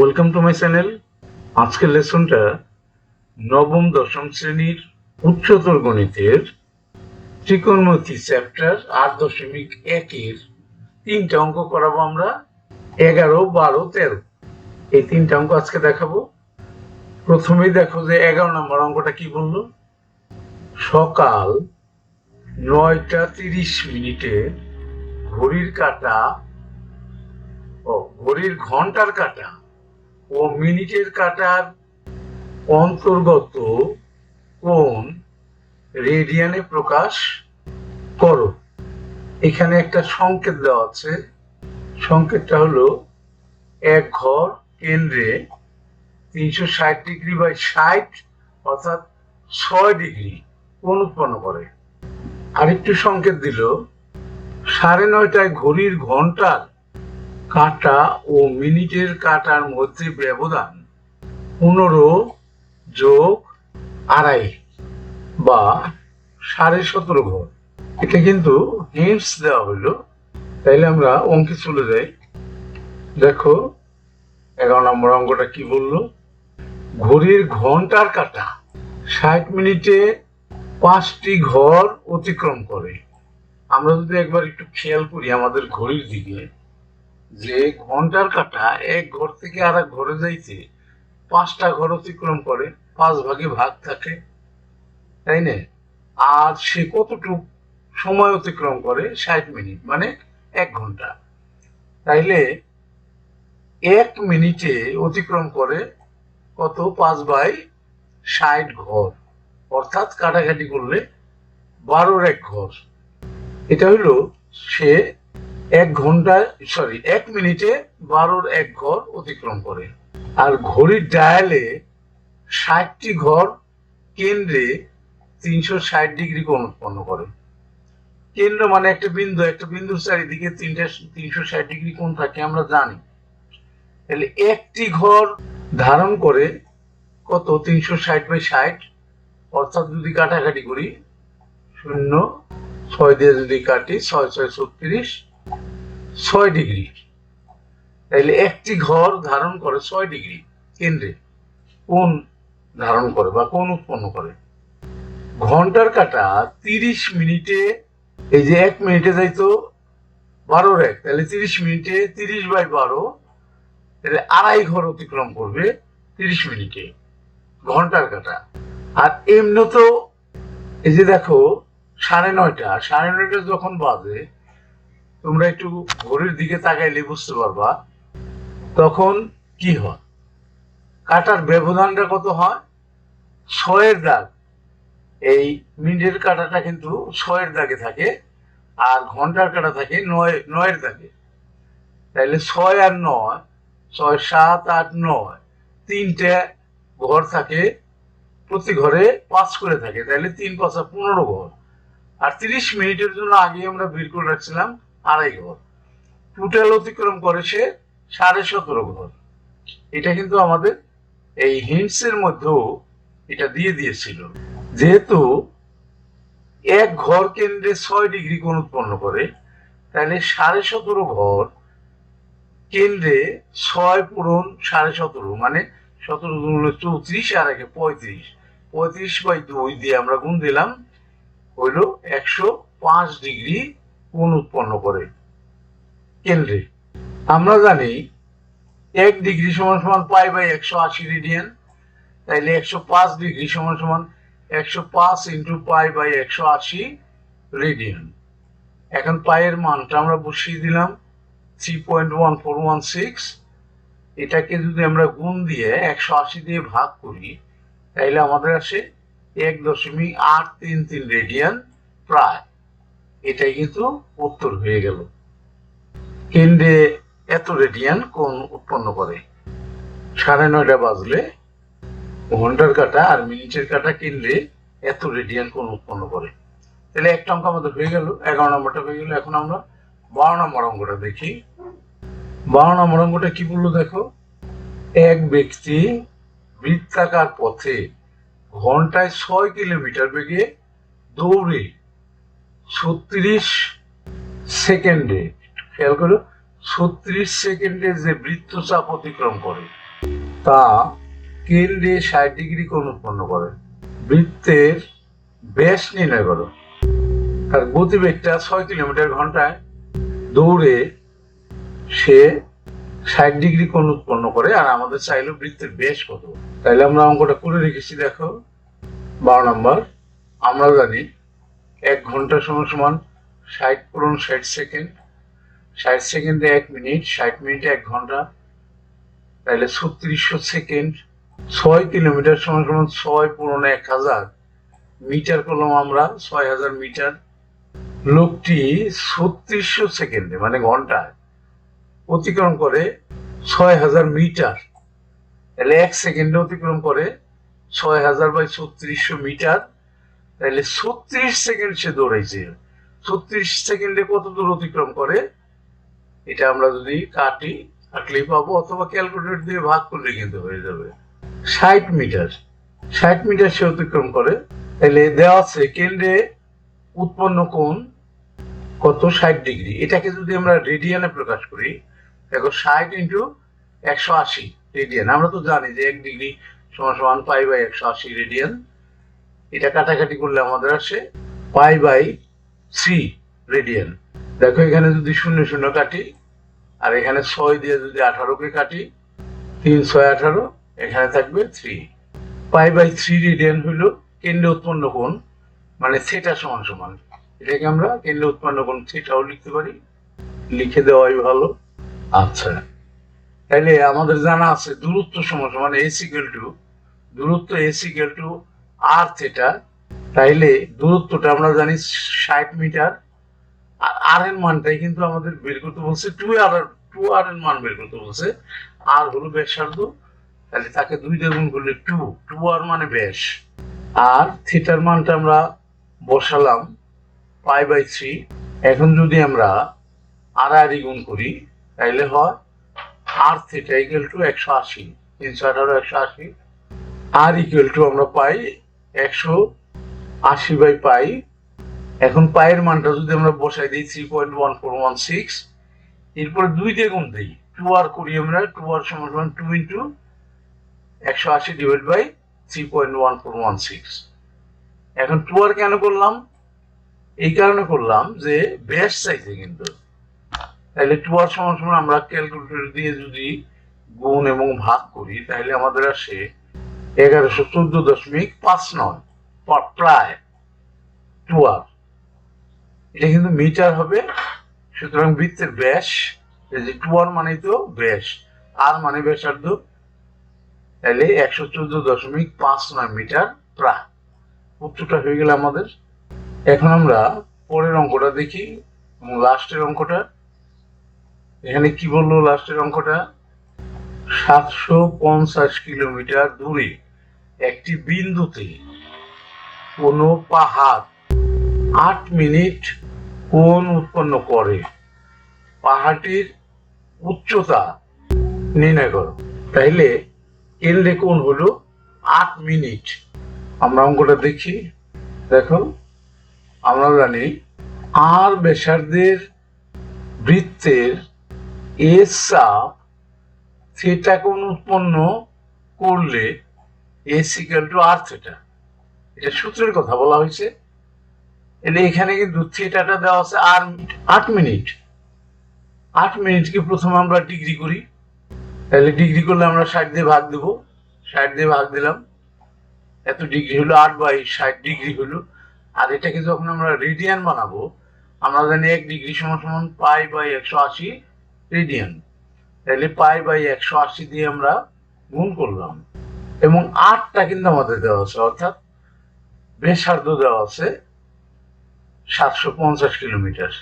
Welcome to my channel. আজকের লেসনটা নবম-দশম শ্রেণীর উচ্চতর গণিতের ত্রিকোণমিতি চ্যাপ্টার 8.1-এর 3টা অঙ্ক করাবো আমরা। 11, 12, 13 এই 3টা অঙ্ক আজকে দেখাবো। প্রথমেই দেখো যে 11 নম্বর অঙ্কটা কি বললো। সকাল 9:30 ঘড়ির ঘন্টার কাঁটা ও মিনিটের কাঁটার অন্তর্গত কোণ রেডিয়ানে প্রকাশ করো। এখানে একটা সংকেত দেওয়া আছে। সংকেতটা হলো এক ঘর কেন্দ্রে 360 ডিগ্রি বাই 60 অর্থাৎ 6 ডিগ্রি কোণ উৎপন্ন করে। আরেকটু সংকেত দিল 9:30 ঘড়ির ঘন্টার কাঁটা ও মিনিটের কাঁটার মধ্যে ব্যবধান 15 যোগ আড়াই বা 17.5 ঘর। এটা কিন্তু হিন্টস দেওয়া হলো। তাইলে আমরা অঙ্কে চলে যাই। দেখো 11 নম্বর অঙ্কটা কি বললো। ঘড়ির ঘন্টার কাঁটা 60 মিনিটে 5টি ঘর অতিক্রম করে। আমরা যদি একবার একটু খেয়াল করি আমাদের ঘড়ির দিকে, যে ঘন্টার কাঁটা এক ঘর থেকে আর এক ঘরে যাইতে 5টা ঘর অতিক্রম করে, 5 ভাগে ভাগ থাকে, তাই না? আর সে কতটুকু সময় অতিক্রম করে? 60 মিনিট, মানে 1 ঘন্টা। তাইলে 1 মিনিটে অতিক্রম করে কত? 5/60 ঘর, অর্থাৎ কাটাকাটি করলে 12-র 1 ঘর। এটা হইলো সে 1 মিনিটে 12-র 1 ঘর অতিক্রম করে। আর ঘড়ির ডায়ালে 60টি ঘর কেন্দ্রে 360 ডিগ্রি কোণ উৎপন্ন করে। কেন্দ্র মানে একটা বিন্দুর চারিদিকে 360 ডিগ্রি কোণ থাকে, আমরা জানি। তাহলে একটি ঘর ধারণ করে কত? 360/60, অর্থাৎ যদি কাটাকাটি করি 0, 6 দিয়ে যদি কাটি 6×6 = 36, 6 ডিগ্রি। তাইলে একটি ঘর ধারণ করে 6 ডিগ্রি কেন্দ্রে কোণ ধারণ করে বা কোণ উৎপন্ন করে। ঘন্টার কাঁটা 30 মিনিটে, এই যে 1 মিনিটে যাইতো 12-র 1, তাহলে 30 মিনিটে 30/12, তাহলে আড়াই ঘর অতিক্রম করবে 30 মিনিটে ঘন্টার কাঁটা। আর এমনি তো এই যে দেখো 9:30 যখন বাজে, তোমরা একটু ঘড়ির দিকে তাকাইলে বুঝতে পারবা তখন কি হয়। কাঁটার ব্যবধানটা কত হয়? 6-এর দাগ। এই মিনিটের কাঁটাটা কিন্তু 6-এর দাগে থাকে, আর ঘন্টার কাঁটা থাকে 9-এর দাগে। তাইলে 6 আর 9, 6, 7, 8, 9, 3টে ঘর থাকে, প্রতি ঘরে 5 করে থাকে। তাইলে 3×5 = 15 ঘর। আর 30 মিনিটের জন্য আগে আমরা বের করে রাখছিলাম আড়াই ঘর। টোটাল অতিক্রম করে সে 17.5 ঘর। এটা কিন্তু আমাদের এই হিন্টস এর মধ্যেও এটা দিয়ে দিয়েছিল। যেহেতু 1 ঘর কেন্দ্রে 6 ডিগ্রি কোণ উৎপন্ন করে, তাহলে 17.5 ঘর কেন্দ্রে 6 পূরণ 17.5 মানে 17 × 34 আর 1 35, 35/2 দিয়ে আমরা গুণ দিলাম, হইল 105 ডিগ্রি কোণ উৎপন্ন করে কেন্দ্রে। আমরা জানি 1 ডিগ্রি = π/180 রেডিয়ান। তাইলে 105 ডিগ্রি = 105 × π/180 রেডিয়ান। এখন পায়ের মানটা আমরা বসিয়ে দিলাম 3.1416। এটাকে যদি আমরা গুণ দিয়ে 180 দিয়ে ভাগ করি, তাইলে আমাদের আসে 1.833 রেডিয়ান প্রায়। এটাই কিন্তু উত্তর হয়ে গেল। কেন্দ্রে এত রেডিয়ান কোণ উৎপন্ন করে। 9:30 বাজলে ঘন্টার কাঁটা আর মিনিটের কাঁটা কেন্দ্রে এত রেডিয়ান কোণ উৎপন্ন করে। তাহলে একটা অঙ্ক আমাদের হয়ে গেল, 11 নম্বরটা হয়ে গেল। এখন আমরা 12 নম্বর অঙ্কটা দেখি। 12 নম্বর অঙ্কটা কি বললো দেখো। এক ব্যক্তি বৃত্তাকার পথে ঘন্টায় 6 কিলোমিটার বেগে দৌড়ে 36 সেকেন্ডে, খেয়াল করো, 36 সেকেন্ডে যে বৃত্তচাপ অতিক্রম করে, তা কেন্দ্রে ৬০ ডিগ্রি কোণ উৎপন্ন করে। বৃত্তের ব্যাস নির্ণয় করো। তার গতিবেগটা ৬ কিলোমিটার ঘন্টায় দৌড়ে সে ৬০ ডিগ্রি কোণ উৎপন্ন করে, আর আমাদের চাইলো বৃত্তের ব্যাস কত। তাইলে আমরা অঙ্কটা করে রেখেছি। দেখো ১২ নম্বর, আমরা জানি ১ ঘন্টা সমান সমান ৬০ পূরণ ৬০ সেকেন্ড, ৬০ সেকেন্ডে ১ মিনিট, ৬০ মিনিটে ১ ঘন্টা, তাহলে ৩৬০০ সেকেন্ড। ৬ কিলোমিটার সমান সমান ৬ পূরণ ১০০০ মিটার করলাম আমরা, ৬০০০ মিটার। লোকটি ৩৬০০ সেকেন্ডে মানে ঘন্টায় অতিক্রম করে ৬০০০ মিটার। তাহলে ১ সেকেন্ডে অতিক্রম করে ৬০০০/৩৬০০ মিটার। তাহলে ৩৬ সেকেন্ড সে দৌড়াইছে। ৩৬ সেকেন্ডে কত দূর অতিক্রম করে, এটা আমরা যদি কাটলেই পাবো, অথবা ক্যালকুলেটর দিয়ে ভাগ করলে কিন্তু হয়ে যাবে। ৬০ মিটার, ৬০ মিটার সে অতিক্রম করে। তাহলে দেওয়া আছে কেন্দ্রে উৎপন্ন কোণ কত, ৬০ ডিগ্রি। এটাকে যদি আমরা রেডিয়ানে প্রকাশ করি, দেখো ৬০ ইন্টু ১৮০ রেডিয়ান। আমরা তো জানি যে ১ ডিগ্রি সমান সমান π/180 রেডিয়ান। এটা কাটাকাটি করলে আমাদের আসে π/3 রেডিয়ান। দেখো এখানে যদি 0 0 কাটি, আর এখানে ৬ দিয়ে যদি 18কে কাটি, ৩ ৬ 18, এখানে থাকবে 3। π/3 রেডিয়ান হইল কেন্দ্রে উৎপন্ন কোণ, মানে থিটা সমান সমান। এটাকে আমরা কেন্দ্রে উৎপন্ন কোণ থিটাও লিখতে পারি, লিখে দেওয়াই ভালো। আচ্ছা, তাহলে আমাদের জানা আছে দূরত্ব সমান সমান দূরত্ব r থিটা। তাইলে দূরত্বটা আমরা জানি ৬০ মিটার, আর আর এর মানটাই কিন্তু আমাদের বের করতে বলছে, 2r এর মান বের করতে বলছে। আর হলো ব্যাসার্ধ, তাহলে তাকে 2 দিয়ে গুণ করলে 2r মানে ব্যাস। আর থিটার মানটা আমরা বসালাম π/3। এখন যদি আমরা r গুণ করি, তাইলে হয় r theta equal to 180, 318 180। r equal to আমরা পাই 180/π। এখন পায়ের মানটা যদি আমরা বসাই দিই 3.1416, এরপরে 2 দিয়ে গুণ দিই, 2r করি আমরা, 2r সমান সমান 2 ইন্টু 180 ডিভাইড বাই 3.1416। এখন 2r কেন করলাম, এই কারণে করলাম যে ব্যাস চাইছে কিন্তু। তাহলে 2r সমান সমান আমরা ক্যালকুলেটর দিয়ে যদি গুণ এবং ভাগ করি, তাহলে আমাদের আসে 1114.59 প্রায় 2r। এটা কিন্তু মিটার হবে। সুতরাং বৃত্তের ব্যাস, এই যে 2r মানেই তো ব্যাস, আর মানে ব্যাসার্ধ, তাহলে 114.59 মিটার প্রায়। উত্তরটা হয়ে গেল আমাদের। এখন আমরা পরের অঙ্কটা দেখি, এবং লাস্টের অঙ্কটা। এখানে কি বললো লাস্টের অঙ্কটা, 750 কিলোমিটার দূরে একটি বিন্দুতে কোনো পাহাড় 8 মিনিট কোণ উৎপন্ন করে, পাহাড়টির উচ্চতা নির্ণয় করো। তাইলে কেন্দ্রে কোণ হলো 8 মিনিট। আমরা অঙ্কটা দেখি। দেখো আমরা জানি আর ব্যাসার্ধের বৃত্তের এস চাপ থিটা কোণ উৎপন্ন করলে s equal to r theta. এটা সূত্রের কথা বলা হয়েছে। এখানে কিন্তু থিটাটা দেওয়া আছে আর 8 মিনিট। 8 মিনিটকে প্রথমে আমরা ডিগ্রি করি, তাহলে ডিগ্রি করলে আমরা 60 দিয়ে ভাগ দেব, 60 দিয়ে ভাগ দিলাম, এত ডিগ্রি হলো 8/60 ডিগ্রি হলো। আর এটাকে যখন আমরা রেডিয়ান বানাবো, আমরা জানি 1 ডিগ্রি সমান সমান π/180 রেডিয়ান। তাহলে π/180 দিয়ে আমরা গুণ করলাম, এবং 8টা কিন্তু আমাদের দেওয়া আছে, অর্থাৎ ব্যাসার্ধ দেওয়া আছে 750 কিলোমিটার।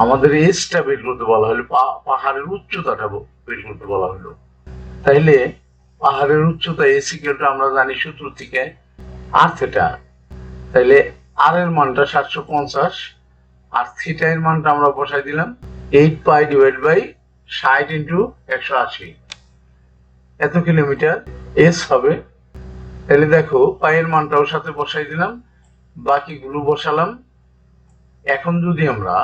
আমাদের এসটা বের করতে বলা হলো, পাহাড়ের উচ্চতাটা বের করতে বলা হলো। তাইলে পাহাড়ের উচ্চতা এস ইকুয়াল টু আমরা জানি সূত্র থেকে আর থিটা। তাইলে আর এর মানটা 750, আর থিটা এর মানটা আমরা বসাই দিলাম 8π ডিভাইড বাই 60 ইন্টু 180, এত কিলোমিটার এস হবে। তাহলে দেখো পায়ের মানটাও সাথে বসাই দিলাম, বাকিগুলো বসালাম। এখন যদি আমরা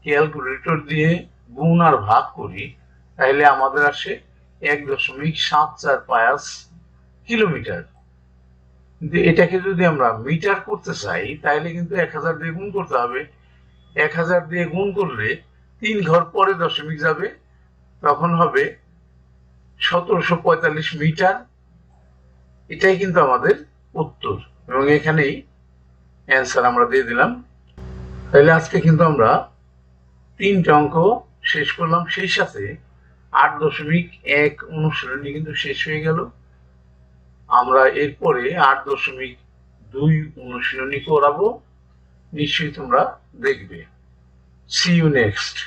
ক্যালকুলেটর দিয়ে গুণ আর ভাগ করি, তাহলে আমাদের আসে 1.74 কিলোমিটার। কিন্তু এটাকে যদি আমরা মিটার করতে চাই তাহলে কিন্তু 1000 দিয়ে গুণ করতে হবে। 1000 দিয়ে গুণ করলে 3 ঘর পরে দশমিক যাবে, তখন হবে 1745 মিটার। এটাই কিন্তু আমাদের উত্তর, এবং এখানেই অ্যান্সার আমরা দিয়ে দিলাম। তাহলে আজকে কিন্তু আমরা 3টে অঙ্ক শেষ করলাম, সেই সাথে 8.1 অনুশীলনী কিন্তু শেষ হয়ে গেল। আমরা এরপরে 8.2 অনুশীলনী করাবো, নিশ্চয়ই তোমরা দেখবে। See you next.